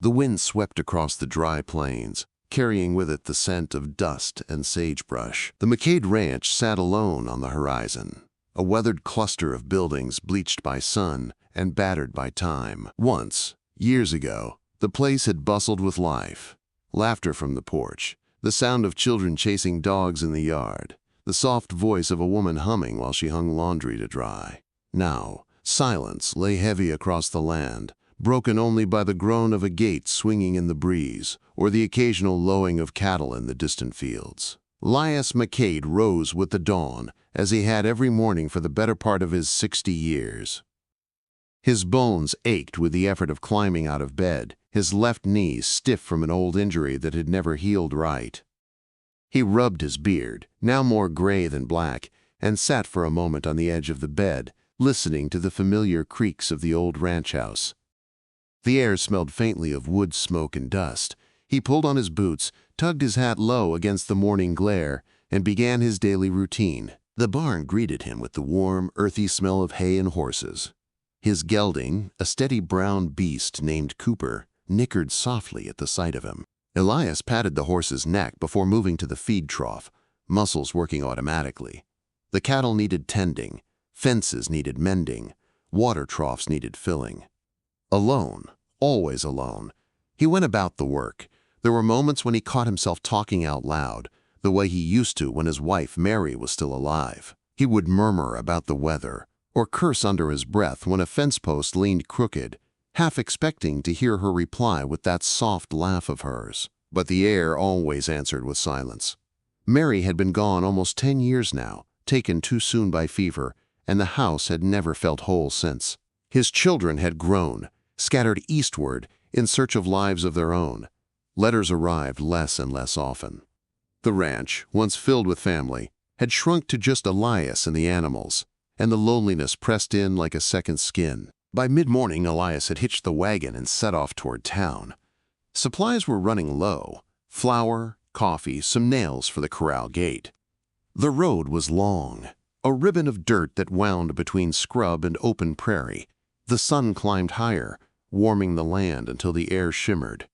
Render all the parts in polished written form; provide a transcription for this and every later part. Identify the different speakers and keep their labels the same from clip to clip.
Speaker 1: The wind swept across the dry plains, carrying with it the scent of dust and sagebrush. The McCade Ranch sat alone on the horizon, a weathered cluster of buildings bleached by sun and battered by time. Once, years ago, the place had bustled with life. Laughter from the porch, the sound of children chasing dogs in the yard, the soft voice of a woman humming while she hung laundry to dry. Now, silence lay heavy across the land, broken only by the groan of a gate swinging in the breeze or the occasional lowing of cattle in the distant fields. 'Lias McCade rose with the dawn, as he had every morning for the better part of his 60 years. His bones ached with the effort of climbing out of bed, his left knee stiff from an old injury that had never healed right. He rubbed his beard, now more gray than black, and sat for a moment on the edge of the bed, listening to the familiar creaks of the old ranch house. The air smelled faintly of wood smoke and dust. He pulled on his boots, tugged his hat low against the morning glare, and began his daily routine. The barn greeted him with the warm, earthy smell of hay and horses. His gelding, a steady brown beast named Cooper, nickered softly at the sight of him. Elias patted the horse's neck before moving to the feed trough, muscles working automatically. The cattle needed tending, fences needed mending, water troughs needed filling. Alone, always alone, he went about the work. There were moments when he caught himself talking out loud, the way he used to when his wife Mary was still alive. He would murmur about the weather, or curse under his breath when a fence post leaned crooked, half expecting to hear her reply with that soft laugh of hers. But the air always answered with silence. Mary had been gone almost 10 years now, taken too soon by fever, and the house had never felt whole since. His children had grown, scattered eastward in search of lives of their own. Letters arrived less and less often. The ranch, once filled with family, had shrunk to just Elias and the animals, and the loneliness pressed in like a second skin. By mid-morning, Elias had hitched the wagon and set off toward town. Supplies were running low: flour, coffee, some nails for the corral gate. The road was long, a ribbon of dirt that wound between scrub and open prairie. The sun climbed higher, warming the land until the air shimmered.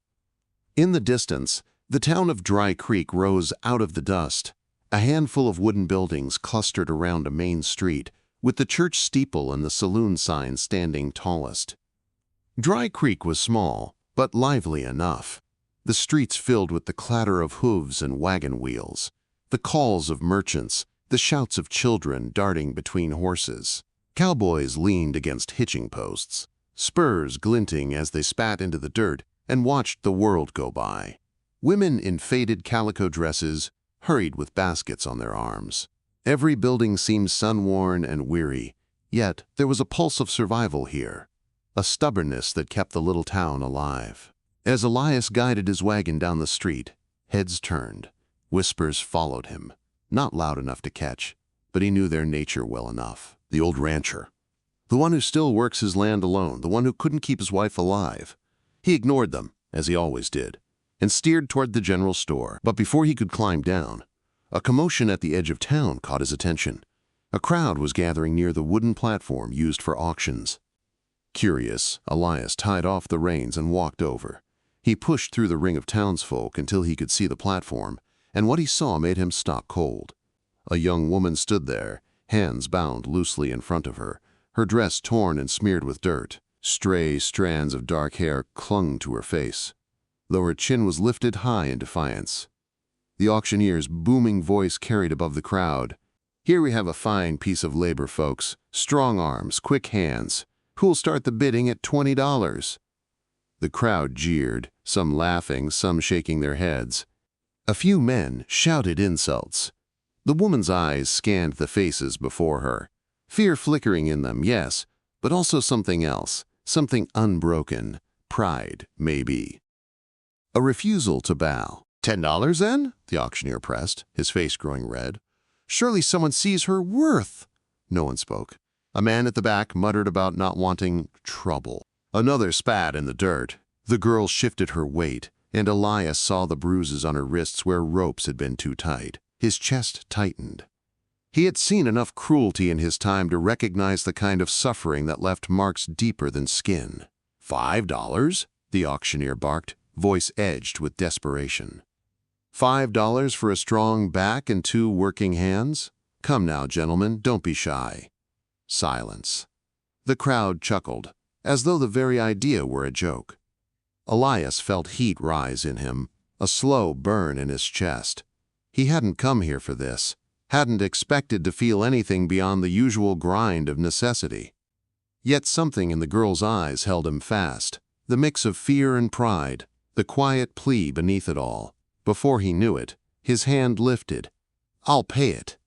Speaker 1: In the distance, the town of Dry Creek rose out of the dust, a handful of wooden buildings clustered around a main street, with the church steeple and the saloon sign standing tallest. Dry Creek was small, but lively enough. The streets filled with the clatter of hooves and wagon wheels, the calls of merchants, the shouts of children darting between horses. Cowboys leaned against hitching posts, spurs glinting as they spat into the dirt and watched the world go by. Women in faded calico dresses hurried with baskets on their arms. Every building seemed sun-worn and weary, yet there was a pulse of survival here, a stubbornness that kept the little town alive. As Elias guided his wagon down the street, heads turned, whispers followed him, not loud enough to catch, but he knew their nature well enough. The old rancher, the one who still works his land alone, the one who couldn't keep his wife alive. He ignored them, as he always did, and steered toward the general store. But before he could climb down, a commotion at the edge of town caught his attention. A crowd was gathering near the wooden platform used for auctions. Curious, Elias tied off the reins and walked over. He pushed through the ring of townsfolk until he could see the platform, and what he saw made him stop cold. A young woman stood there, hands bound loosely in front of her, her dress torn and smeared with dirt. Stray strands of dark hair clung to her face, though her chin was lifted high in defiance. The auctioneer's booming voice carried above the crowd. "Here we have a fine piece of labor, folks. Strong arms, quick hands. Who'll start the bidding at $20? The crowd jeered, some laughing, some shaking their heads. A few men shouted insults. The woman's eyes scanned the faces before her. Fear flickering in them, yes, but also something else, something unbroken. Pride, maybe. A refusal to bow. $10 then? The auctioneer pressed, his face growing red. Surely someone sees her worth. No one spoke. A man at the back muttered about not wanting trouble. Another spat in the dirt. The girl shifted her weight, and Elias saw the bruises on her wrists where ropes had been too tight. His chest tightened. He had seen enough cruelty in his time to recognize the kind of suffering that left marks deeper than skin. $5? the auctioneer barked, voice edged with desperation. $5 for a strong back and 2 working hands? Come now, gentlemen, don't be shy. Silence. The crowd chuckled, as though the very idea were a joke. Elias felt heat rise in him, a slow burn in his chest. He hadn't come here for this, hadn't expected to feel anything beyond the usual grind of necessity. Yet something in the girl's eyes held him fast, the mix of fear and pride, the quiet plea beneath it all. Before he knew it, his hand lifted. "I'll pay it."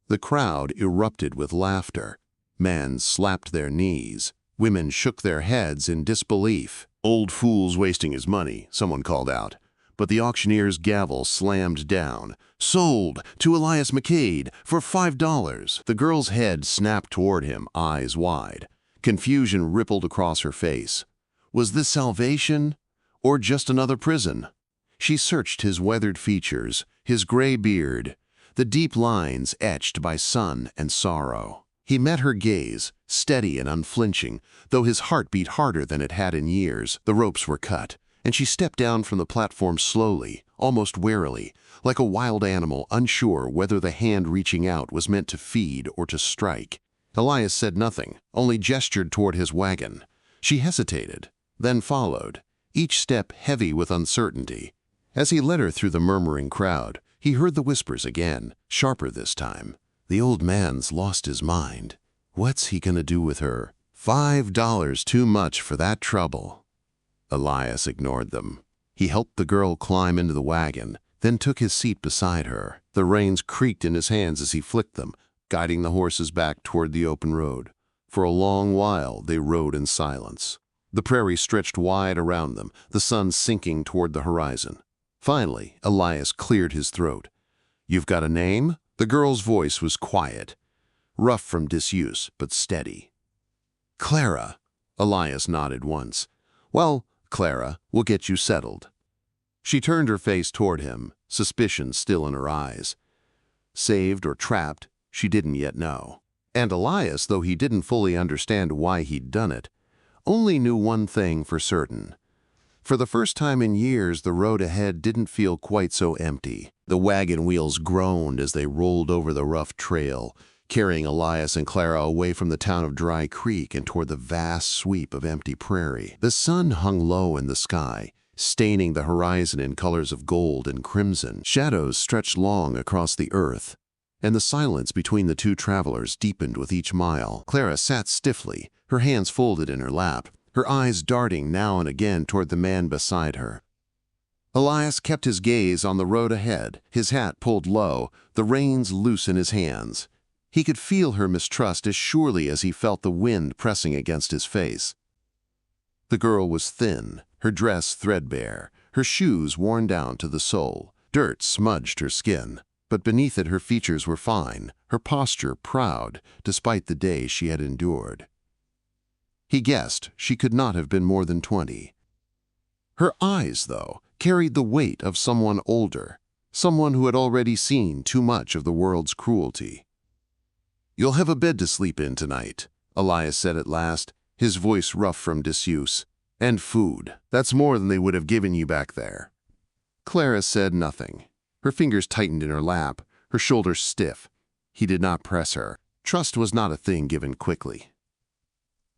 Speaker 1: The crowd erupted with laughter. Men slapped their knees. Women shook their heads in disbelief. "Old fool's wasting his money," someone called out. But the auctioneer's gavel slammed down. "Sold to Elias McCade for $5. The girl's head snapped toward him, eyes wide. Confusion rippled across her face. Was this salvation, or just another prison? She searched his weathered features, his gray beard, the deep lines etched by sun and sorrow. He met her gaze, steady and unflinching, though his heart beat harder than it had in years. The ropes were cut, and she stepped down from the platform slowly, almost warily, like a wild animal unsure whether the hand reaching out was meant to feed or to strike. Elias said nothing, only gestured toward his wagon. She hesitated, then followed, each step heavy with uncertainty. As he led her through the murmuring crowd, he heard the whispers again, sharper this time. "The old man's lost his mind. What's he gonna do with her? $5 too much for that trouble." Elias ignored them. He helped the girl climb into the wagon, then took his seat beside her. The reins creaked in his hands as he flicked them, guiding the horses back toward the open road. For a long while they rode in silence. The prairie stretched wide around them, the sun sinking toward the horizon. Finally, Elias cleared his throat. "You've got a name?" The girl's voice was quiet, rough from disuse, but steady. "Clara." Elias nodded once. "Well, Clara, we'll get you settled." She turned her face toward him, suspicion still in her eyes. Saved or trapped, she didn't yet know. And Elias, though he didn't fully understand why he'd done it, only knew one thing for certain. For the first time in years, the road ahead didn't feel quite so empty. The wagon wheels groaned as they rolled over the rough trail, carrying Elias and Clara away from the town of Dry Creek and toward the vast sweep of empty prairie. The sun hung low in the sky, staining the horizon in colors of gold and crimson. Shadows stretched long across the earth, and the silence between the two travelers deepened with each mile. Clara sat stiffly, her hands folded in her lap, her eyes darting now and again toward the man beside her. Elias kept his gaze on the road ahead, his hat pulled low, the reins loose in his hands. He could feel her mistrust as surely as he felt the wind pressing against his face. The girl was thin, her dress threadbare, her shoes worn down to the sole. Dirt smudged her skin, but beneath it her features were fine, her posture proud, despite the day she had endured. He guessed she could not have been more than 20. Her eyes, though, carried the weight of someone older, someone who had already seen too much of the world's cruelty. "You'll have a bed to sleep in tonight," Elias said at last, his voice rough from disuse. "And food. That's more than they would have given you back there." Clara said nothing. Her fingers tightened in her lap, her shoulders stiff. He did not press her. Trust was not a thing given quickly.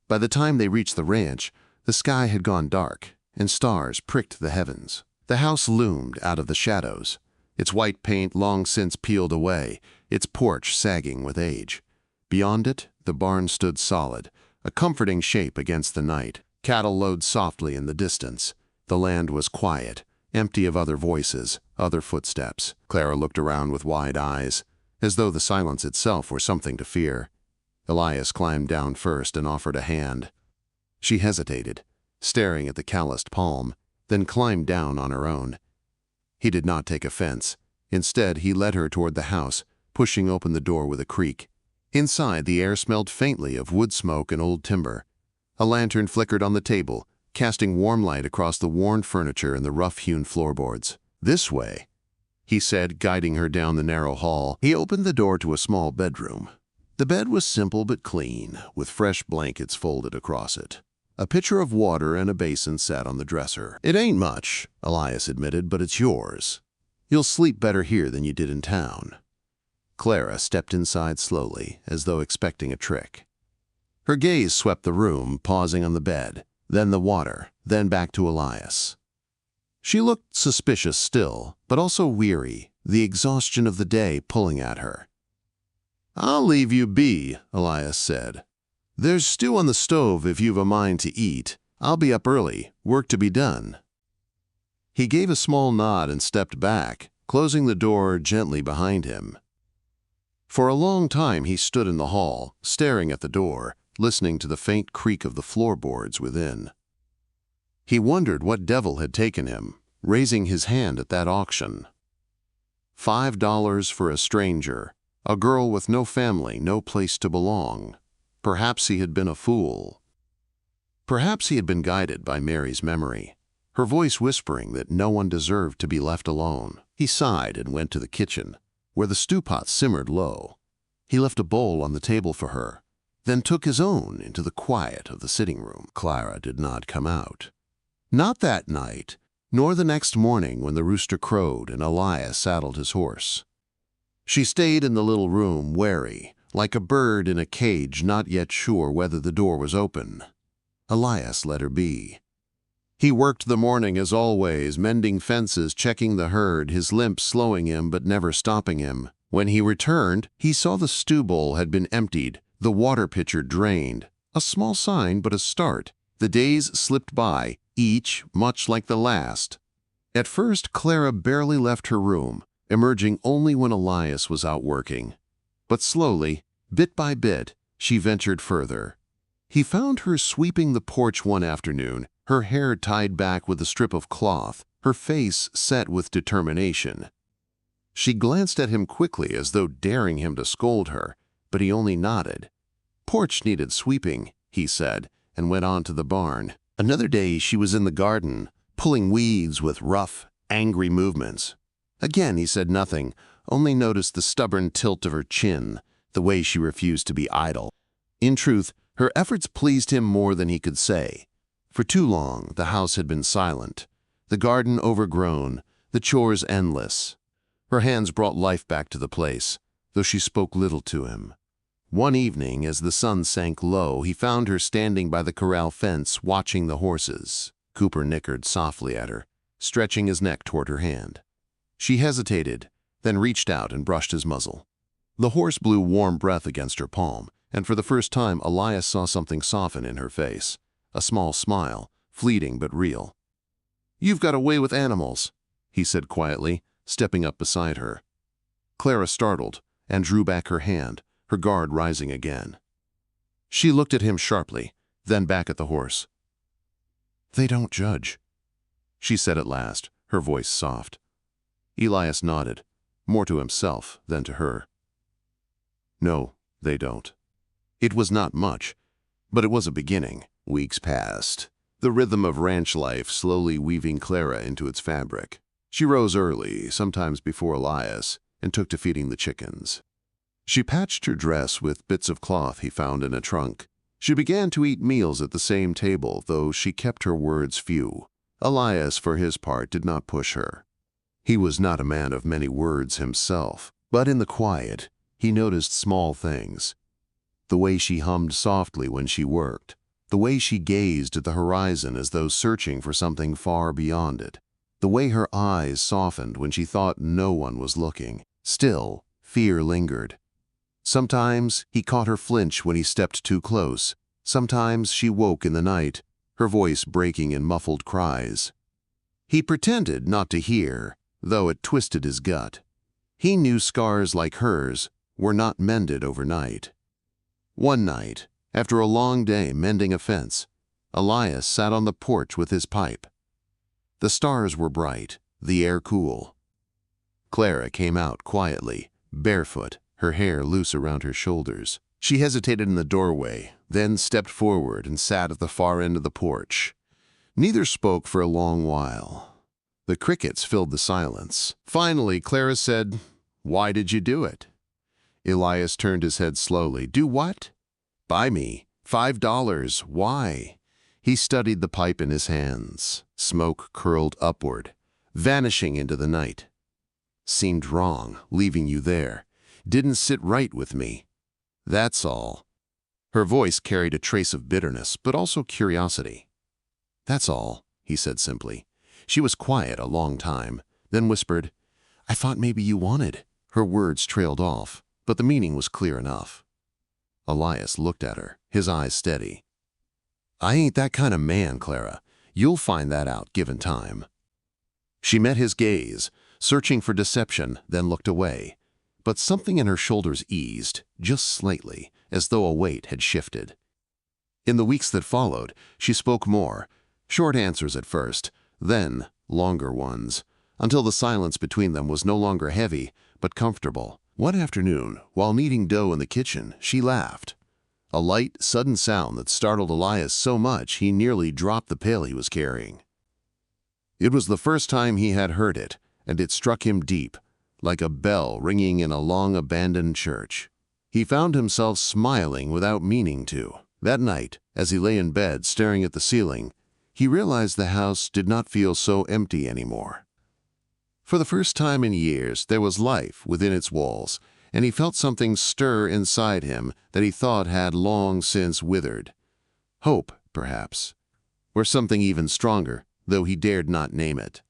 Speaker 1: By the time they reached the ranch, the sky had gone dark, and stars pricked the heavens. The house loomed out of the shadows, its white paint long since peeled away, its porch sagging with age. Beyond it, the barn stood solid, a comforting shape against the night. Cattle lowed softly in the distance. The land was quiet, empty of other voices, other footsteps. Clara looked around with wide eyes, as though the silence itself were something to fear. Elias climbed down first and offered a hand. She hesitated, staring at the calloused palm, then climbed down on her own. He did not take offense. Instead, he led her toward the house, pushing open the door with a creak. Inside, the air smelled faintly of wood smoke and old timber. A lantern flickered on the table, casting warm light across the worn furniture and the rough-hewn floorboards. "This way," he said, guiding her down the narrow hall. He opened the door to a small bedroom. The bed was simple but clean, with fresh blankets folded across it. A pitcher of water and a basin sat on the dresser. "It ain't much," Elias admitted, "but it's yours. You'll sleep better here than you did in town." Clara stepped inside slowly, as though expecting a trick. Her gaze swept the room, pausing on the bed, then the water, then back to Elias. She looked suspicious still, but also weary, the exhaustion of the day pulling at her. "I'll leave you be," Elias said. "There's stew on the stove if you've a mind to eat. I'll be up early, work to be done." He gave a small nod and stepped back, closing the door gently behind him. For a long time he stood in the hall, staring at the door, listening to the faint creak of the floorboards within. He wondered what devil had taken him, raising his hand at that auction. $5 for a stranger, a girl with no family, no place to belong. Perhaps he had been a fool. Perhaps he had been guided by Mary's memory, her voice whispering that no one deserved to be left alone. He sighed and went to the kitchen, where the stew pot simmered low. He left a bowl on the table for her, then took his own into the quiet of the sitting room. Clara did not come out. Not that night, nor the next morning when the rooster crowed and Elias saddled his horse. She stayed in the little room, wary, like a bird in a cage not yet sure whether the door was open. Elias let her be. He worked the morning as always, mending fences, checking the herd, his limp slowing him but never stopping him. When he returned, he saw the stew bowl had been emptied, the water pitcher drained. A small sign, but a start. The days slipped by, each much like the last. At first, Clara barely left her room, emerging only when Elias was out working. But slowly, bit by bit, she ventured further. He found her sweeping the porch one afternoon, her hair tied back with a strip of cloth, her face set with determination. She glanced at him quickly as though daring him to scold her, but he only nodded. "Porch needed sweeping," he said, and went on to the barn. Another day she was in the garden, pulling weeds with rough, angry movements. Again he said nothing, only noticed the stubborn tilt of her chin, the way she refused to be idle. In truth, her efforts pleased him more than he could say. For too long, the house had been silent, the garden overgrown, the chores endless. Her hands brought life back to the place, though she spoke little to him. One evening, as the sun sank low, he found her standing by the corral fence, watching the horses. Cooper nickered softly at her, stretching his neck toward her hand. She hesitated, then reached out and brushed his muzzle. The horse blew warm breath against her palm, and for the first time Elias saw something soften in her face, a small smile, fleeting but real. "You've got a way with animals," he said quietly, stepping up beside her. Clara startled and drew back her hand, her guard rising again. She looked at him sharply, then back at the horse. "They don't judge," she said at last, her voice soft. Elias nodded, more to himself than to her. "No, they don't." It was not much, but it was a beginning. Weeks passed, the rhythm of ranch life slowly weaving Clara into its fabric. She rose early, sometimes before Elias, and took to feeding the chickens. She patched her dress with bits of cloth he found in a trunk. She began to eat meals at the same table, though she kept her words few. Elias, for his part, did not push her. He was not a man of many words himself, but in the quiet, he noticed small things. The way she hummed softly when she worked, the way she gazed at the horizon as though searching for something far beyond it, the way her eyes softened when she thought no one was looking. Still, fear lingered. Sometimes he caught her flinch when he stepped too close. Sometimes she woke in the night, her voice breaking in muffled cries. He pretended not to hear, though it twisted his gut. He knew scars like hers were not mended overnight. One night, after a long day mending a fence, Elias sat on the porch with his pipe. The stars were bright, the air cool. Clara came out quietly, barefoot, her hair loose around her shoulders. She hesitated in the doorway, then stepped forward and sat at the far end of the porch. Neither spoke for a long while. The crickets filled the silence. Finally, Clara said, "Why did you do it?" Elias turned his head slowly. "Do what?" "Buy me. $5. Why?" He studied the pipe in his hands. Smoke curled upward, vanishing into the night. Seemed wrong, leaving you there. Didn't sit right with me. That's all. Her voice carried a trace of bitterness, but also curiosity. That's all, he said simply. She was quiet a long time, then whispered, I thought maybe you wanted. Her words trailed off, but the meaning was clear enough. Elias looked at her, his eyes steady. I ain't that kind of man, Clara. You'll find that out given time. She met his gaze, searching for deception, then looked away. But something in her shoulders eased, just slightly, as though a weight had shifted. In the weeks that followed, she spoke more, short answers at first, then longer ones, until the silence between them was no longer heavy, but comfortable. One afternoon, while kneading dough in the kitchen, she laughed. A light, sudden sound that startled Elias so much he nearly dropped the pail he was carrying. It was the first time he had heard it, and it struck him deep, like a bell ringing in a long-abandoned church. He found himself smiling without meaning to. That night, as he lay in bed staring at the ceiling, he realized the house did not feel so empty anymore. For the first time in years, there was life within its walls, and he felt something stir inside him that he thought had long since withered. Hope, perhaps, or something even stronger, though he dared not name it.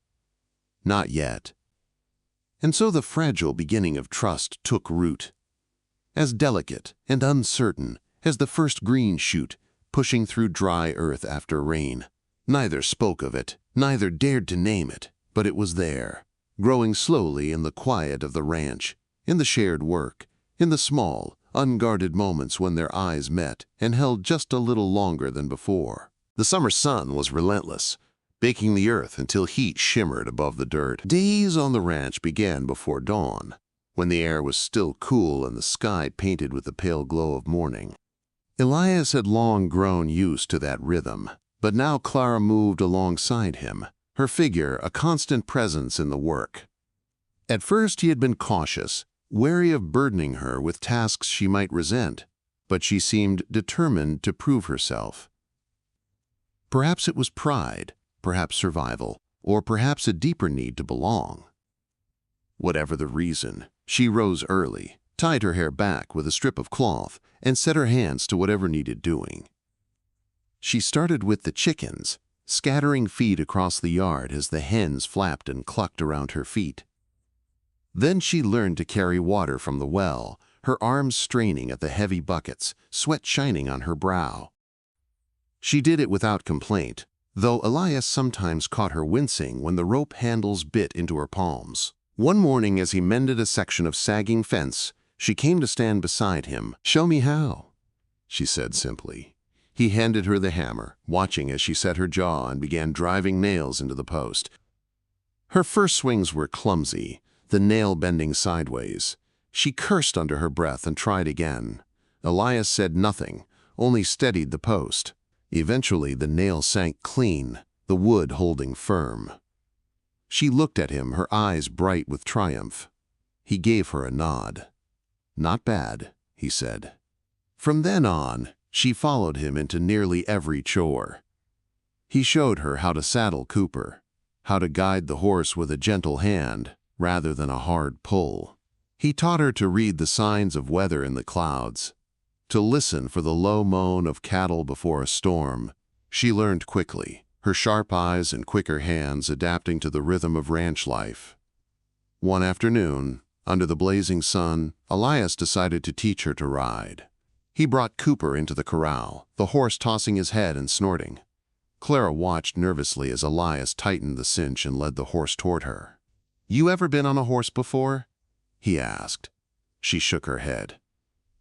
Speaker 1: Not yet. And so the fragile beginning of trust took root. As delicate and uncertain as the first green shoot pushing through dry earth after rain. Neither spoke of it, neither dared to name it, but it was there, growing slowly in the quiet of the ranch, in the shared work, in the small, unguarded moments when their eyes met and held just a little longer than before. The summer sun was relentless, baking the earth until heat shimmered above the dirt. Days on the ranch began before dawn, when the air was still cool and the sky painted with the pale glow of morning. Elias had long grown used to that rhythm, but now Clara moved alongside him, her figure a constant presence in the work. At first he had been cautious, wary of burdening her with tasks she might resent, but she seemed determined to prove herself. Perhaps it was pride, perhaps survival, or perhaps a deeper need to belong. Whatever the reason, she rose early, tied her hair back with a strip of cloth, and set her hands to whatever needed doing. She started with the chickens, scattering feed across the yard as the hens flapped and clucked around her feet. Then she learned to carry water from the well, her arms straining at the heavy buckets, sweat shining on her brow. She did it without complaint, though Elias sometimes caught her wincing when the rope handles bit into her palms. One morning as he mended a section of sagging fence, she came to stand beside him. "Show me how," she said simply. He handed her the hammer, watching as she set her jaw and began driving nails into the post. Her first swings were clumsy, the nail bending sideways. She cursed under her breath and tried again. Elias said nothing, only steadied the post. Eventually the nail sank clean, the wood holding firm. She looked at him, her eyes bright with triumph. He gave her a nod. "Not bad," he said. From then on, she followed him into nearly every chore. He showed her how to saddle Cooper, how to guide the horse with a gentle hand rather than a hard pull. He taught her to read the signs of weather in the clouds, to listen for the low moan of cattle before a storm. She learned quickly, her sharp eyes and quicker hands adapting to the rhythm of ranch life. One afternoon, under the blazing sun, Elias decided to teach her to ride. He brought Cooper into the corral, the horse tossing his head and snorting. Clara watched nervously as Elias tightened the cinch and led the horse toward her. "You ever been on a horse before?" he asked. She shook her head.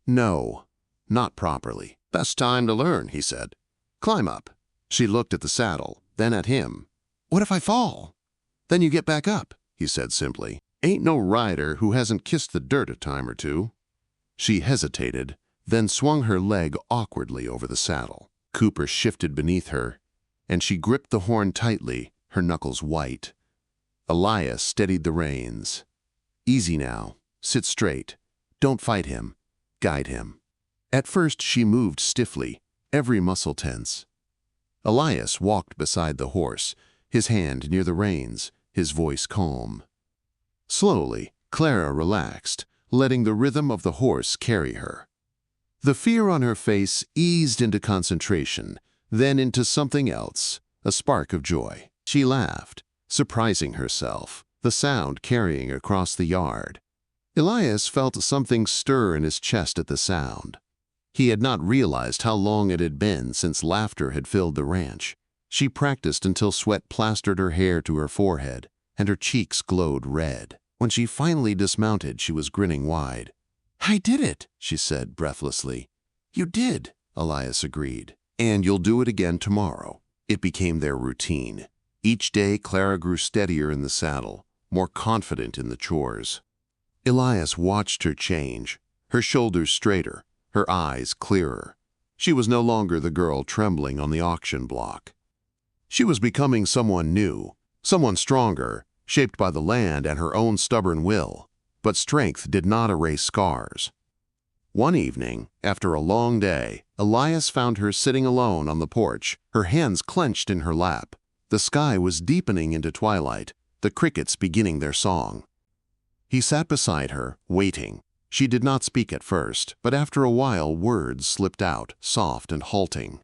Speaker 1: "No, not properly." "Best time to learn," he said. "Climb up." She looked at the saddle, then at him. "What if I fall?" "Then you get back up," he said simply. "Ain't no rider who hasn't kissed the dirt a time or two." She hesitated, then swung her leg awkwardly over the saddle. Cooper shifted beneath her, and she gripped the horn tightly, her knuckles white. Elias steadied the reins. "Easy now. Sit straight. Don't fight him. Guide him." At first she moved stiffly, every muscle tense. Elias walked beside the horse, his hand near the reins, his voice calm. Slowly, Clara relaxed, letting the rhythm of the horse carry her. The fear on her face eased into concentration, then into something else, a spark of joy. She laughed, surprising herself, the sound carrying across the yard. Elias felt something stir in his chest at the sound. He had not realized how long it had been since laughter had filled the ranch. She practiced until sweat plastered her hair to her forehead, and her cheeks glowed red. When she finally dismounted, she was grinning wide. "I did it," she said breathlessly. "You did," Elias agreed. "And you'll do it again tomorrow." It became their routine. Each day, Clara grew steadier in the saddle, more confident in the chores. Elias watched her change, her shoulders straighter, her eyes clearer. She was no longer the girl trembling on the auction block. She was becoming someone new, someone stronger, shaped by the land and her own stubborn will. But strength did not erase scars. One evening, after a long day, Elias found her sitting alone on the porch, her hands clenched in her lap. The sky was deepening into twilight, the crickets beginning their song. He sat beside her, waiting. She did not speak at first, but after a while words slipped out, soft and halting.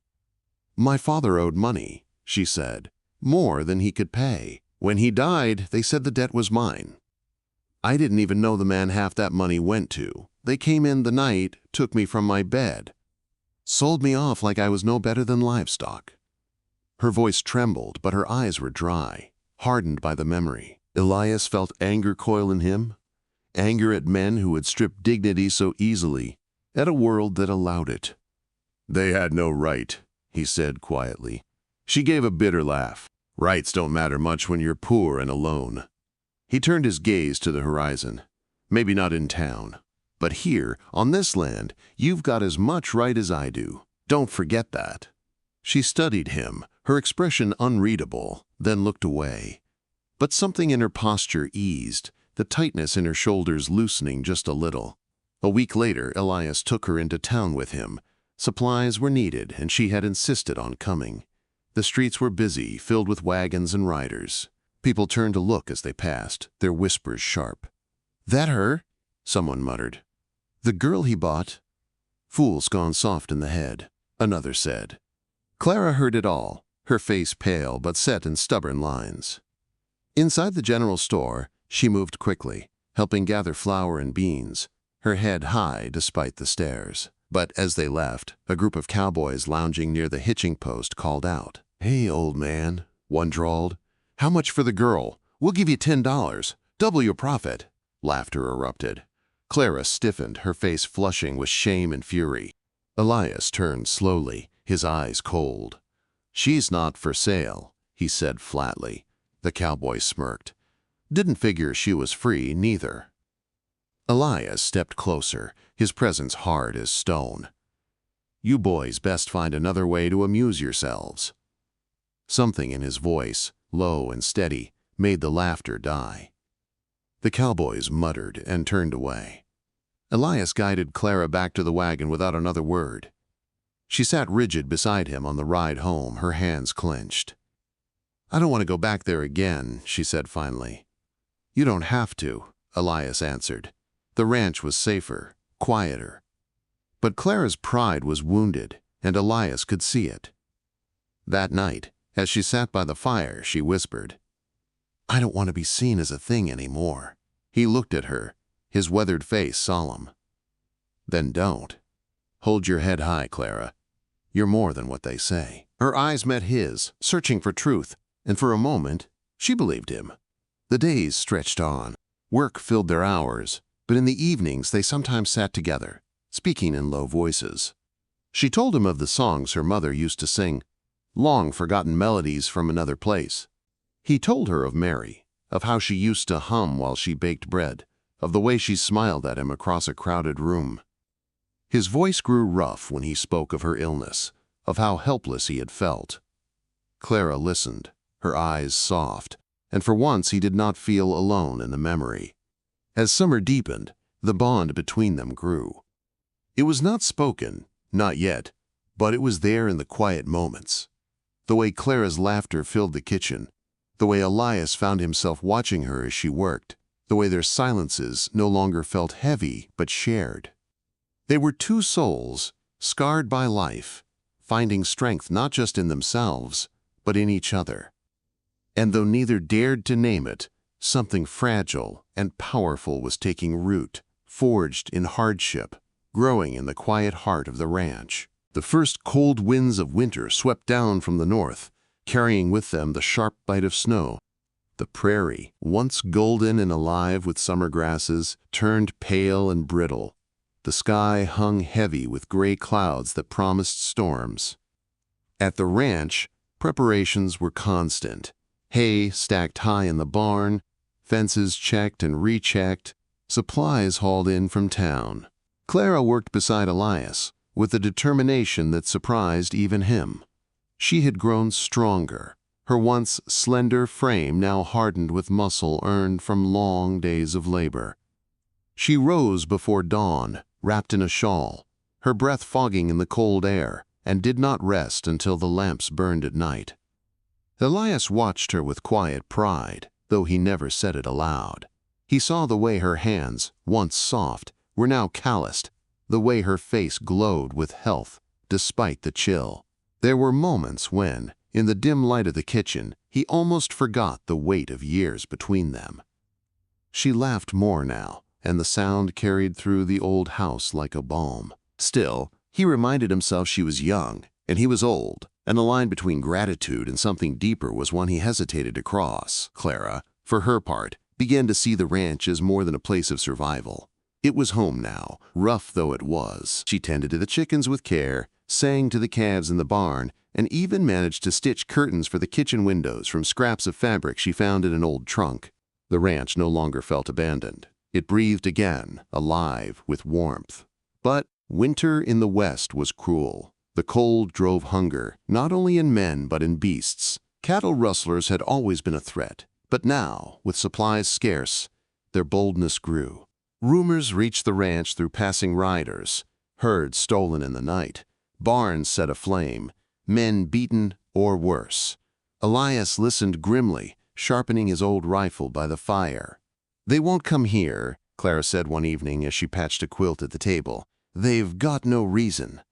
Speaker 1: "My father owed money," she said, "more than he could pay. When he died, they said the debt was mine. I didn't even know the man half that money went to. They came in the night, took me from my bed, sold me off like I was no better than livestock." Her voice trembled, but her eyes were dry, hardened by the memory. Elias felt anger coil in him, anger at men who had stripped dignity so easily, at a world that allowed it. "They had no right," he said quietly. She gave a bitter laugh. "Rights don't matter much when you're poor and alone." He turned his gaze to the horizon. "Maybe not in town, but here, on this land, you've got as much right as I do. Don't forget that." She studied him, her expression unreadable, then looked away. But something in her posture eased, the tightness in her shoulders loosening just a little. A week later, Elias took her into town with him. Supplies were needed, and she had insisted on coming. The streets were busy, filled with wagons and riders. People turned to look as they passed, their whispers sharp. "That her?" someone muttered. "The girl he bought?" "Fool's gone soft in the head," another said. Clara heard it all, her face pale but set in stubborn lines. Inside the general store, she moved quickly, helping gather flour and beans, her head high despite the stares. But as they left, a group of cowboys lounging near the hitching post called out. "Hey, old man," one drawled. "How much for the girl? We'll give you $10, double your profit." Laughter erupted. Clara stiffened, her face flushing with shame and fury. Elias turned slowly, his eyes cold. "She's not for sale," he said flatly. The cowboy smirked. "Didn't figure she was free, neither." Elias stepped closer, his presence hard as stone. "You boys best find another way to amuse yourselves." Something in his voice, low and steady, made the laughter die. The cowboys muttered and turned away. Elias guided Clara back to the wagon without another word. She sat rigid beside him on the ride home, her hands clenched. "I don't want to go back there again," she said finally. "You don't have to," Elias answered. The ranch was safer, quieter. But Clara's pride was wounded, and Elias could see it. That night, as she sat by the fire, she whispered, "I don't want to be seen as a thing anymore." He looked at her, his weathered face solemn. "Then don't. Hold your head high, Clara. You're more than what they say." Her eyes met his, searching for truth, and for a moment, she believed him. The days stretched on. Work filled their hours, but in the evenings they sometimes sat together, speaking in low voices. She told him of the songs her mother used to sing, long-forgotten melodies from another place. He told her of Mary, of how she used to hum while she baked bread, of the way she smiled at him across a crowded room. His voice grew rough when he spoke of her illness, of how helpless he had felt. Clara listened, her eyes soft, and for once he did not feel alone in the memory. As summer deepened, the bond between them grew. It was not spoken, not yet, but it was there in the quiet moments. the way Clara's laughter filled the kitchen, the way Elias found himself watching her as she worked, the way their silences no longer felt heavy but shared. They were two souls, scarred by life, finding strength not just in themselves, but in each other. And though neither dared to name it, something fragile and powerful was taking root, forged in hardship, growing in the quiet heart of the ranch. The first cold winds of winter swept down from the north, carrying with them the sharp bite of snow. The prairie, once golden and alive with summer grasses, turned pale and brittle. The sky hung heavy with gray clouds that promised storms. At the ranch, preparations were constant. Hay stacked high in the barn, fences checked and rechecked, supplies hauled in from town. Clara worked beside Elias, with a determination that surprised even him. She had grown stronger, her once slender frame now hardened with muscle earned from long days of labor. She rose before dawn, wrapped in a shawl, her breath fogging in the cold air, and did not rest until the lamps burned at night. Elias watched her with quiet pride, though he never said it aloud. He saw the way her hands, once soft, were now calloused, the way her face glowed with health, despite the chill. There were moments when, in the dim light of the kitchen, he almost forgot the weight of years between them. She laughed more now, and the sound carried through the old house like a balm. Still, he reminded himself she was young, and he was old, and the line between gratitude and something deeper was one he hesitated to cross. Clara, for her part, began to see the ranch as more than a place of survival. It was home now, rough though it was. She tended to the chickens with care, sang to the calves in the barn, and even managed to stitch curtains for the kitchen windows from scraps of fabric she found in an old trunk. The ranch no longer felt abandoned. It breathed again, alive with warmth. But winter in the west was cruel. The cold drove hunger, not only in men but in beasts. Cattle rustlers had always been a threat, but now, with supplies scarce, their boldness grew. Rumors reached the ranch through passing riders, herds stolen in the night, barns set aflame, men beaten or worse. Elias listened grimly, sharpening his old rifle by the fire. "They won't come here," Clara said one evening as she patched a quilt at the table. "They've got no reason."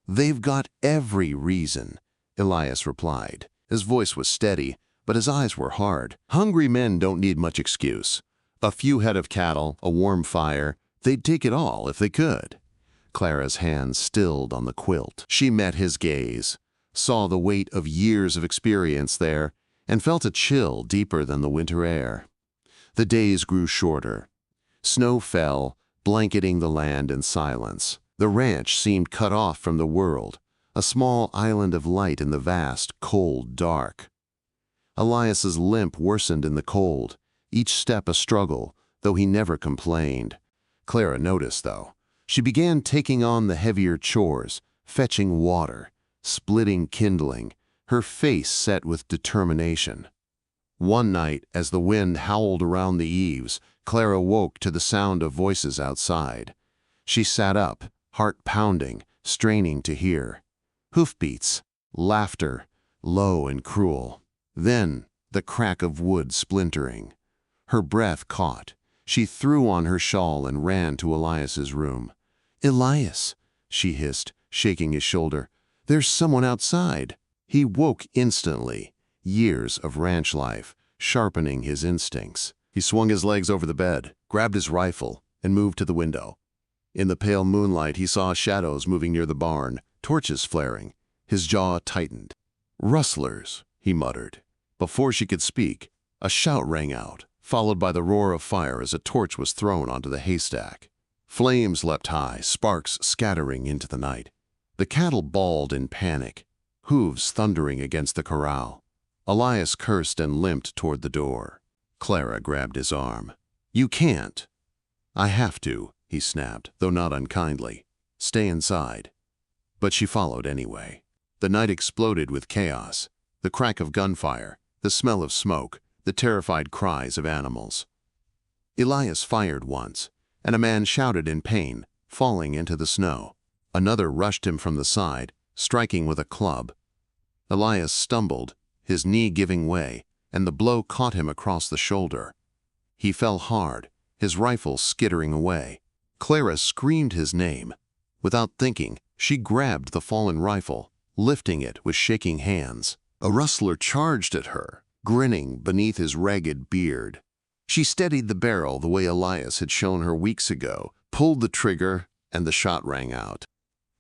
Speaker 1: "They've got every reason," Elias replied. His voice was steady, but his eyes were hard. "Hungry men don't need much excuse. A few head of cattle, a warm fire, they'd take it all if they could." Clara's hands stilled on the quilt. She met his gaze, saw the weight of years of experience there, and felt a chill deeper than the winter air. The days grew shorter. Snow fell, blanketing the land in silence. The ranch seemed cut off from the world, a small island of light in the vast, cold dark. Elias's limp worsened in the cold, each step a struggle, though he never complained. Clara noticed, though. She began taking on the heavier chores, fetching water, splitting kindling, her face set with determination. One night, as the wind howled around the eaves, Clara woke to the sound of voices outside. She sat up, heart pounding, straining to hear. Hoofbeats, laughter, low and cruel. Then, the crack of wood splintering. Her breath caught. She threw on her shawl and ran to Elias's room. "Elias," she hissed, shaking his shoulder, "there's someone outside." He woke instantly, years of ranch life, sharpening his instincts. He swung his legs over the bed, grabbed his rifle, and moved to the window. In the pale moonlight, he saw shadows moving near the barn, torches flaring. His jaw tightened. "Rustlers," he muttered. Before she could speak, a shout rang out, followed by the roar of fire as a torch was thrown onto the haystack. Flames leapt high, sparks scattering into the night. The cattle bawled in panic, hooves thundering against the corral. Elias cursed and limped toward the door. Clara grabbed his arm. "You can't." "I have to," he snapped, though not unkindly. "Stay inside." But she followed anyway. The night exploded with chaos, the crack of gunfire, the smell of smoke, the terrified cries of animals. Elias fired once, and a man shouted in pain, falling into the snow. Another rushed him from the side, striking with a club. Elias stumbled, his knee giving way, and the blow caught him across the shoulder. He fell hard, his rifle skittering away. Clara screamed his name. Without thinking, she grabbed the fallen rifle, lifting it with shaking hands. A rustler charged at her, grinning beneath his ragged beard. She steadied the barrel the way Elias had shown her weeks ago, pulled the trigger, and the shot rang out.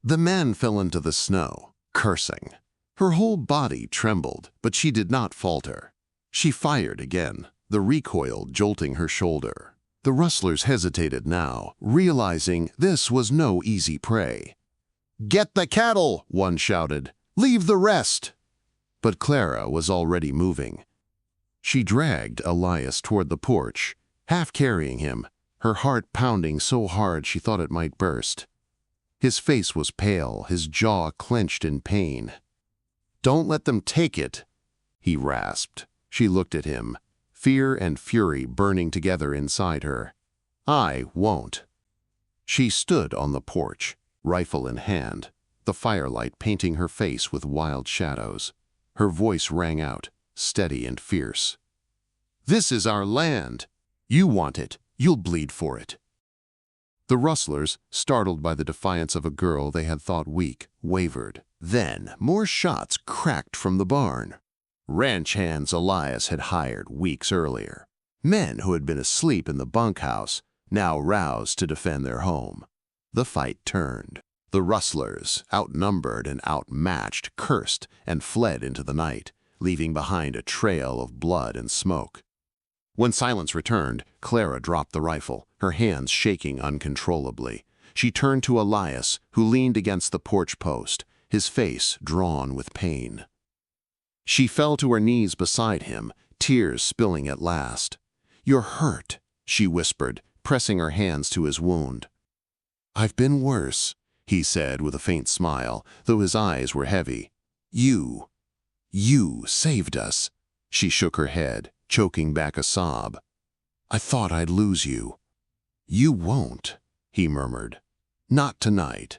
Speaker 1: The man fell into the snow, cursing. Her whole body trembled, but she did not falter. She fired again, the recoil jolting her shoulder. The rustlers hesitated now, realizing this was no easy prey. "Get the cattle!" one shouted. "Leave the rest!" But Clara was already moving. She dragged Elias toward the porch, half carrying him, her heart pounding so hard she thought it might burst. His face was pale, his jaw clenched in pain. "Don't let them take it," he rasped. She looked at him, fear and fury burning together inside her. "I won't." She stood on the porch, rifle in hand, the firelight painting her face with wild shadows. Her voice rang out, steady and fierce. "This is our land. You want it. You'll bleed for it." The rustlers, startled by the defiance of a girl they had thought weak, wavered. Then more shots cracked from the barn. Ranch hands Elias had hired weeks earlier. Men who had been asleep in the bunkhouse, now roused to defend their home. The fight turned. The rustlers, outnumbered and outmatched, cursed and fled into the night, leaving behind a trail of blood and smoke. When silence returned, Clara dropped the rifle, her hands shaking uncontrollably. She turned to Elias, who leaned against the porch post, his face drawn with pain. She fell to her knees beside him, tears spilling at last. "You're hurt," she whispered, pressing her hands to his wound. "I've been worse," he said with a faint smile, though his eyes were heavy. You saved us." She shook her head, choking back a sob. "I thought I'd lose you." "You won't," he murmured. "Not tonight."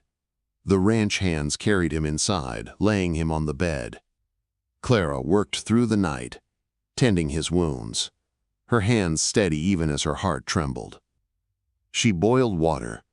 Speaker 1: The ranch hands carried him inside, laying him on the bed. Clara worked through the night, tending his wounds, her hands steady even as her heart trembled. She boiled water,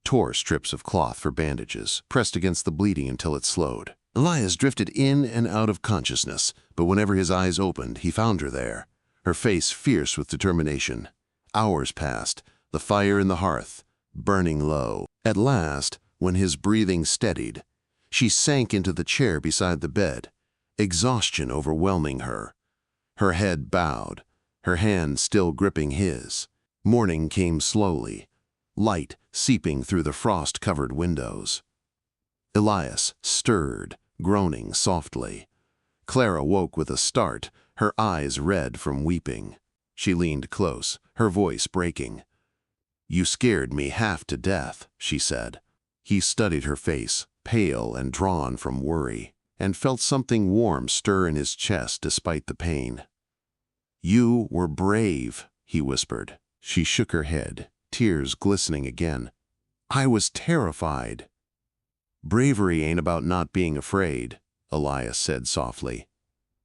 Speaker 1: tore strips of cloth for bandages, pressed against the bleeding until it slowed. Elias drifted in and out of consciousness, but whenever his eyes opened, he found her there, her face fierce with determination. Hours passed, the fire in the hearth, burning low. At last, when his breathing steadied, she sank into the chair beside the bed, exhaustion overwhelming her. Her head bowed, her hand still gripping his. Morning came slowly, light seeping through the frost-covered windows. Elias stirred, groaning softly. Clara woke with a start, her eyes red from weeping. She leaned close, her voice breaking. "You scared me half to death," she said. He studied her face, pale and drawn from worry, and felt something warm stir in his chest despite the pain. "You were brave," he whispered. She shook her head, tears glistening again. "I was terrified." "Bravery ain't about not being afraid," Elias said softly.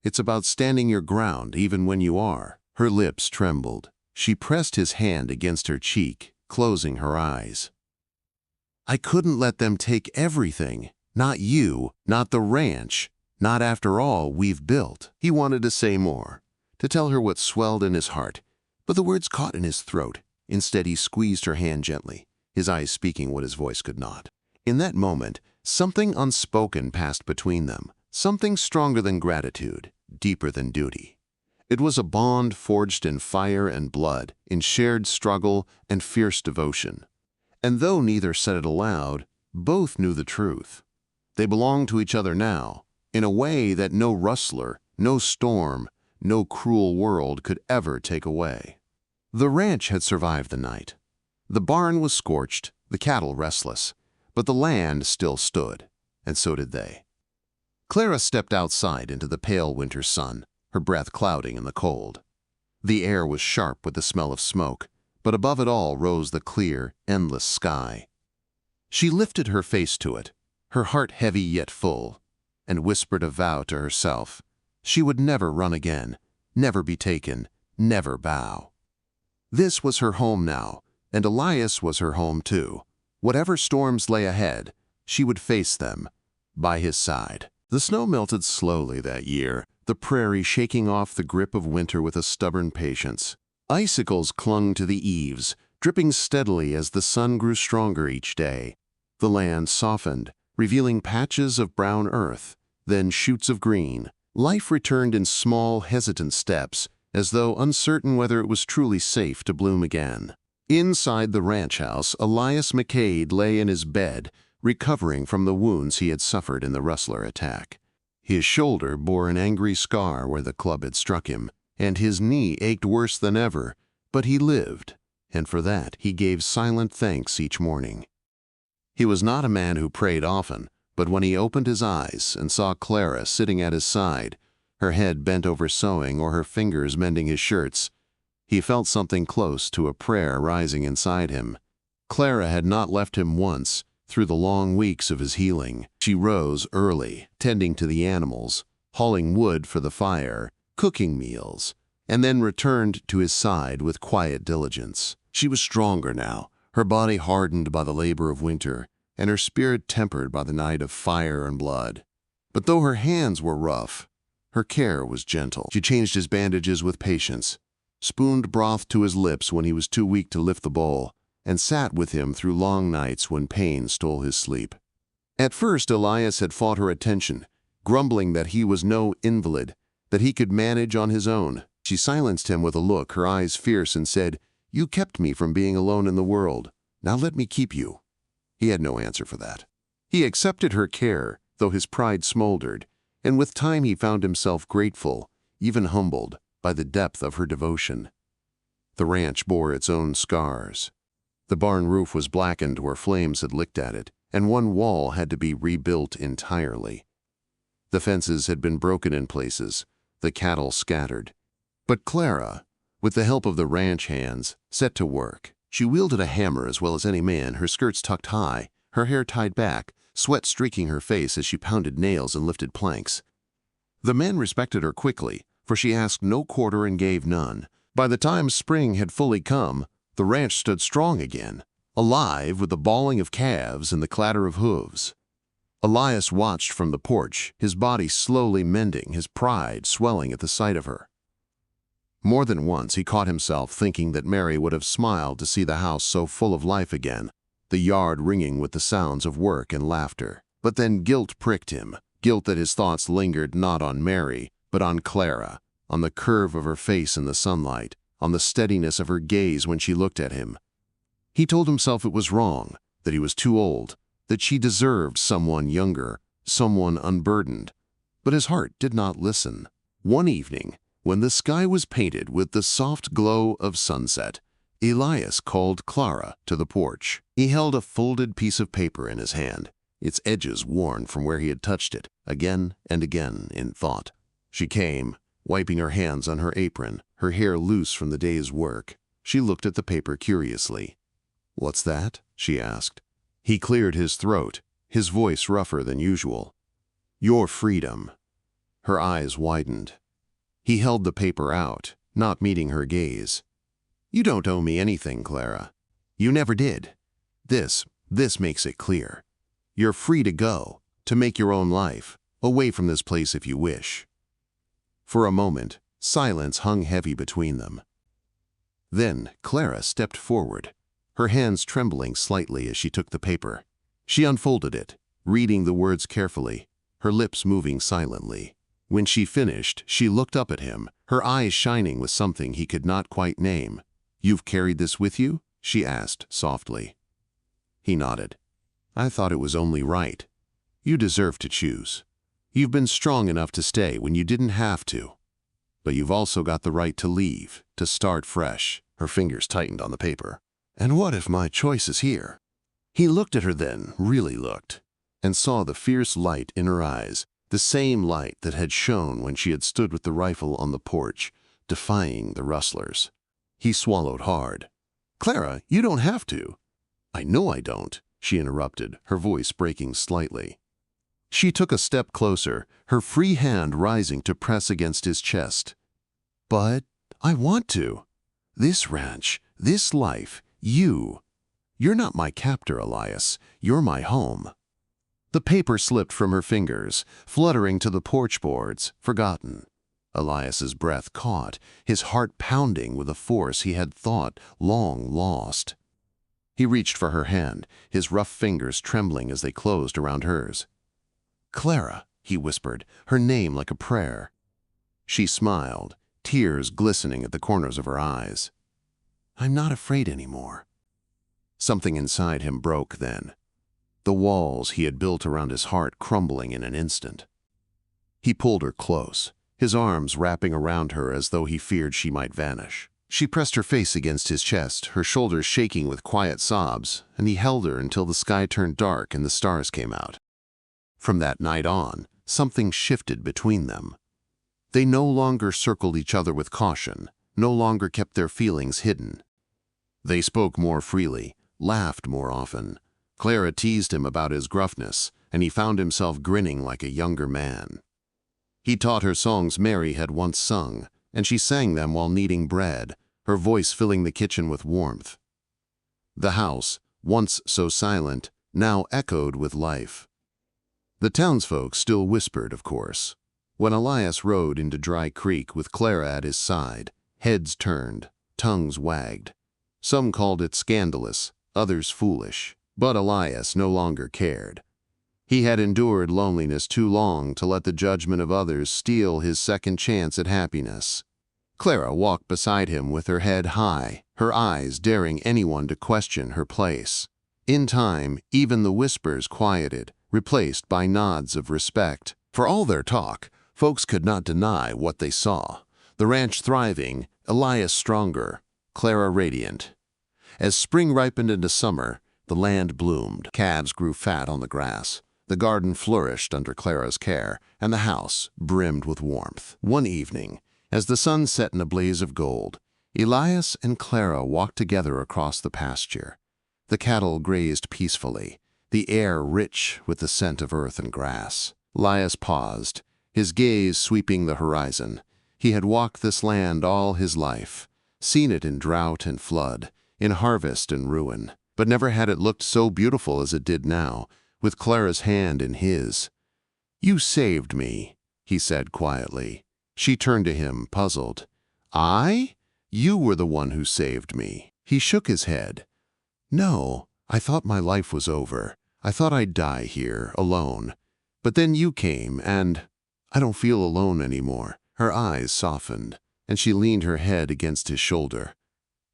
Speaker 1: "It's about standing your ground even when you are." Her lips trembled. She pressed his hand against her cheek, closing her eyes. "I couldn't let them take everything. Not you, not the ranch, not after all we've built." He wanted to say more, to tell her what swelled in his heart, but the words caught in his throat. Instead, he squeezed her hand gently, his eyes speaking what his voice could not. In that moment, something unspoken passed between them, something stronger than gratitude, deeper than duty. It was a bond forged in fire and blood, in shared struggle and fierce devotion. And though neither said it aloud, both knew the truth. They belonged to each other now, in a way that no rustler, no storm, no cruel world could ever take away. The ranch had survived the night. The barn was scorched, the cattle restless, but the land still stood, and so did they. Clara stepped outside into the pale winter sun, her breath clouding in the cold. The air was sharp with the smell of smoke, but above it all rose the clear, endless sky. She lifted her face to it, her heart heavy yet full. and whispered a vow to herself. She would never run again, never be taken, never bow. This was her home now, and Elias was her home too. Whatever storms lay ahead, she would face them, by his side. The snow melted slowly that year, the prairie shaking off the grip of winter with a stubborn patience. Icicles clung to the eaves, dripping steadily as the sun grew stronger each day. The land softened, revealing patches of brown earth, then shoots of green. Life returned in small, hesitant steps, as though uncertain whether it was truly safe to bloom again. Inside the ranch house, Elias McCade lay in his bed, recovering from the wounds he had suffered in the rustler attack. His shoulder bore an angry scar where the club had struck him, and his knee ached worse than ever, but he lived, and for that he gave silent thanks each morning. He was not a man who prayed often, but when he opened his eyes and saw Clara sitting at his side, her head bent over sewing or her fingers mending his shirts, he felt something close to a prayer rising inside him. Clara had not left him once through the long weeks of his healing. She rose early, tending to the animals, hauling wood for the fire, cooking meals, and then returned to his side with quiet diligence. She was stronger now, her body hardened by the labor of winter, and her spirit tempered by the night of fire and blood. But though her hands were rough, her care was gentle. She changed his bandages with patience, spooned broth to his lips when he was too weak to lift the bowl, and sat with him through long nights when pain stole his sleep. At first Elias had fought her attention, grumbling that he was no invalid, that he could manage on his own. She silenced him with a look, her eyes fierce, and said, "You kept me from being alone in the world. Now let me keep you." He had no answer for that. He accepted her care, though his pride smoldered, and with time he found himself grateful, even humbled, by the depth of her devotion. The ranch bore its own scars. The barn roof was blackened where flames had licked at it, and one wall had to be rebuilt entirely. The fences had been broken in places, the cattle scattered. But Clara, with the help of the ranch hands, set to work. She wielded a hammer as well as any man, her skirts tucked high, her hair tied back, sweat streaking her face as she pounded nails and lifted planks. The men respected her quickly, for she asked no quarter and gave none. By the time spring had fully come, the ranch stood strong again, alive with the bawling of calves and the clatter of hooves. Elias watched from the porch, his body slowly mending, his pride swelling at the sight of her. More than once he caught himself thinking that Mary would have smiled to see the house so full of life again, the yard ringing with the sounds of work and laughter. But then guilt pricked him, guilt that his thoughts lingered not on Mary, but on Clara, on the curve of her face in the sunlight, on the steadiness of her gaze when she looked at him. He told himself it was wrong, that he was too old, that she deserved someone younger, someone unburdened. But his heart did not listen. One evening, when the sky was painted with the soft glow of sunset, Elias called Clara to the porch. He held a folded piece of paper in his hand, its edges worn from where he had touched it, again and again in thought. She came, wiping her hands on her apron, her hair loose from the day's work. She looked at the paper curiously. "What's that?" she asked. He cleared his throat, his voice rougher than usual. "Your freedom." Her eyes widened. He held the paper out, not meeting her gaze. "You don't owe me anything, Clara. You never did. This makes it clear. You're free to go, to make your own life, away from this place if you wish." For a moment, silence hung heavy between them. Then Clara stepped forward, her hands trembling slightly as she took the paper. She unfolded it, reading the words carefully, her lips moving silently. When she finished, she looked up at him, her eyes shining with something he could not quite name. "You've carried this with you?" she asked softly. He nodded. "I thought it was only right. You deserve to choose. You've been strong enough to stay when you didn't have to. But you've also got the right to leave, to start fresh." Her fingers tightened on the paper. "And what if my choice is here?" He looked at her then, really looked, and saw the fierce light in her eyes, the same light that had shone when she had stood with the rifle on the porch, defying the rustlers. He swallowed hard. "Clara, you don't have to." "I know I don't," she interrupted, her voice breaking slightly. She took a step closer, her free hand rising to press against his chest. "But I want to. This ranch, this life, you're not my captor, Elias. You're my home." The paper slipped from her fingers, fluttering to the porch boards, forgotten. Elias's breath caught, his heart pounding with a force he had thought long lost. He reached for her hand, his rough fingers trembling as they closed around hers. "Clara," he whispered, her name like a prayer. She smiled, tears glistening at the corners of her eyes. "I'm not afraid anymore." Something inside him broke then, the walls he had built around his heart crumbling in an instant. He pulled her close, his arms wrapping around her as though he feared she might vanish. She pressed her face against his chest, her shoulders shaking with quiet sobs, and he held her until the sky turned dark and the stars came out. From that night on, something shifted between them. They no longer circled each other with caution, no longer kept their feelings hidden. They spoke more freely, laughed more often. Clara teased him about his gruffness, and he found himself grinning like a younger man. He taught her songs Mary had once sung, and she sang them while kneading bread, her voice filling the kitchen with warmth. The house, once so silent, now echoed with life. The townsfolk still whispered, of course. When Elias rode into Dry Creek with Clara at his side, heads turned, tongues wagged. Some called it scandalous, others foolish, but Elias no longer cared. He had endured loneliness too long to let the judgment of others steal his second chance at happiness. Clara walked beside him with her head high, her eyes daring anyone to question her place. In time, even the whispers quieted, replaced by nods of respect. For all their talk, folks could not deny what they saw. The ranch thriving, Elias stronger, Clara radiant. As spring ripened into summer, the land bloomed. Calves grew fat on the grass. The garden flourished under Clara's care, and the house brimmed with warmth. One evening, as the sun set in a blaze of gold, Elias and Clara walked together across the pasture. The cattle grazed peacefully, the air rich with the scent of earth and grass. Elias paused, his gaze sweeping the horizon. He had walked this land all his life, seen it in drought and flood, in harvest and ruin, but never had it looked so beautiful as it did now, with Clara's hand in his. "You saved me," he said quietly. She turned to him, puzzled. "I? You were the one who saved me." He shook his head. "No, I thought my life was over. I thought I'd die here, alone. But then you came, and I don't feel alone anymore." Her eyes softened, and she leaned her head against his shoulder.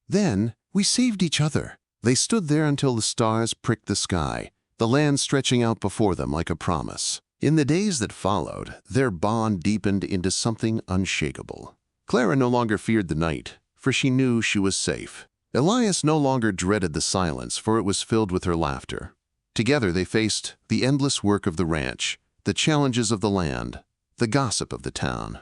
Speaker 1: "Then we saved each other." They stood there until the stars pricked the sky, the land stretching out before them like a promise. In the days that followed, their bond deepened into something unshakable. Clara no longer feared the night, for she knew she was safe. Elias no longer dreaded the silence, for it was filled with her laughter. Together they faced the endless work of the ranch, the challenges of the land, the gossip of the town.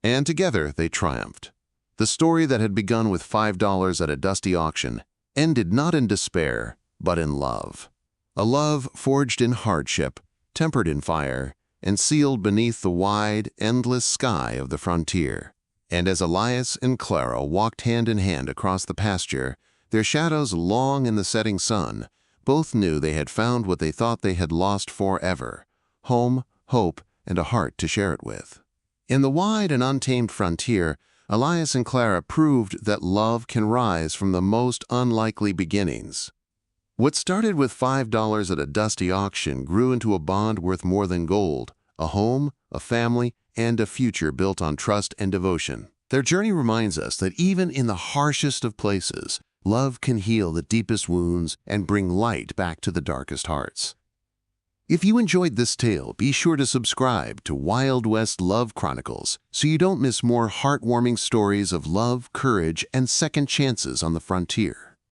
Speaker 1: And together they triumphed. The story that had begun with $5 at a dusty auction ended not in despair, but in love. A love forged in hardship, tempered in fire, and sealed beneath the wide, endless sky of the frontier. And as Elias and Clara walked hand in hand across the pasture, their shadows long in the setting sun, both knew they had found what they thought they had lost forever: home, hope, and a heart to share it with. In the wide and untamed frontier, Elias and Clara proved that love can rise from the most unlikely beginnings. What started with $5 at a dusty auction grew into a bond worth more than gold: a home, a family, and a future built on trust and devotion. Their journey reminds us that even in the harshest of places, love can heal the deepest wounds and bring light back to the darkest hearts. If you enjoyed this tale, be sure to subscribe to Wild West Love Chronicles so you don't miss more heartwarming stories of love, courage, and second chances on the frontier.